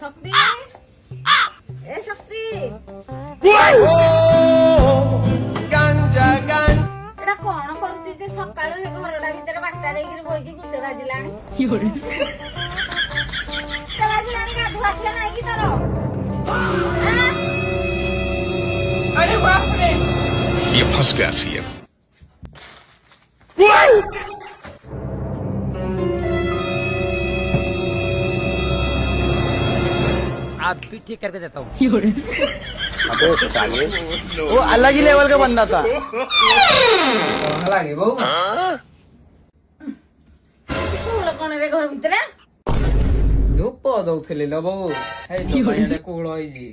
ଶକ୍ତି ଏ ଶକ୍ତି ଏଟା କଣ କରୁଛି ଯେ ସକାଳୁ ଏ ଘରଟା ଭିତରେ ବାରଟା ଦେଇକିରି ବଇଛି ଗୋଟେ ବାଜିଲାଣି ଗୋଟେ ବାଜିଲାଣି ଗାଧୁଆ ଖିଆ ନାହିଁ କି ତୋର ये फंस गया सीएम। आप भी ठीक करके देता हूँ। वो अलग ही लेवल का बंदा था। লাগে বউ କୋଉଳ କଣ ରେ ଘର ଭିତରେ ଧୂପ ଦଉଥିଲି ଲୋ ବୋଉ ହେଇ ତ ପାଣିଟା କୋହଳ ହେଇଛି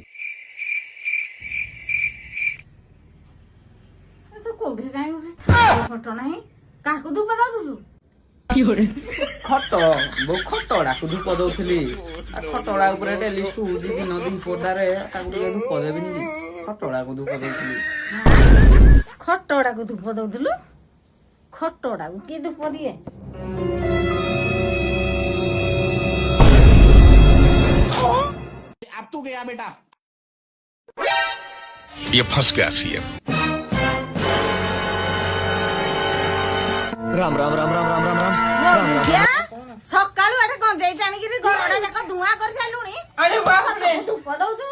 ତୁ କୋଉଠି କାହିଁ ଗୋଟେ ଠାକୁର ଫଟୋ ନାହିଁ କାହାକୁ ଧୂପ ଦଉଥିଲୁ ଖଟ ବୋଉ ଖଟଡାକୁ ଧୂପ ଦଉଥିଲି ଆଉ ଖଟଡା ଉପରେ ଡେଲି ଶୁଉଛି ଦିନ ଦିପଟାରେ ତାକୁ ଟିକେ ଧୂପ ଦେବିନି କି ଖଟଡାକୁ ଧୂପ ଦଉଥିଲି ଖଟଟାକୁ ଧୂପ ଦଉଥିଲୁ ଖଟଟାକୁ କିଏ ଧୂପ ଦିଏ अब तू गया बेटा। ये फंस गया सीएम। राम राम राम राम राम राम राम ଝିଅ, ସକାଳୁ ଏଠି ଗଞ୍ଜେଇ ଟାଣିକିରି ଘରଟା ଯାକ ଧୂଆଁ କରିସାରିଲୁଣି ଧୂପ ଦଉଛୁ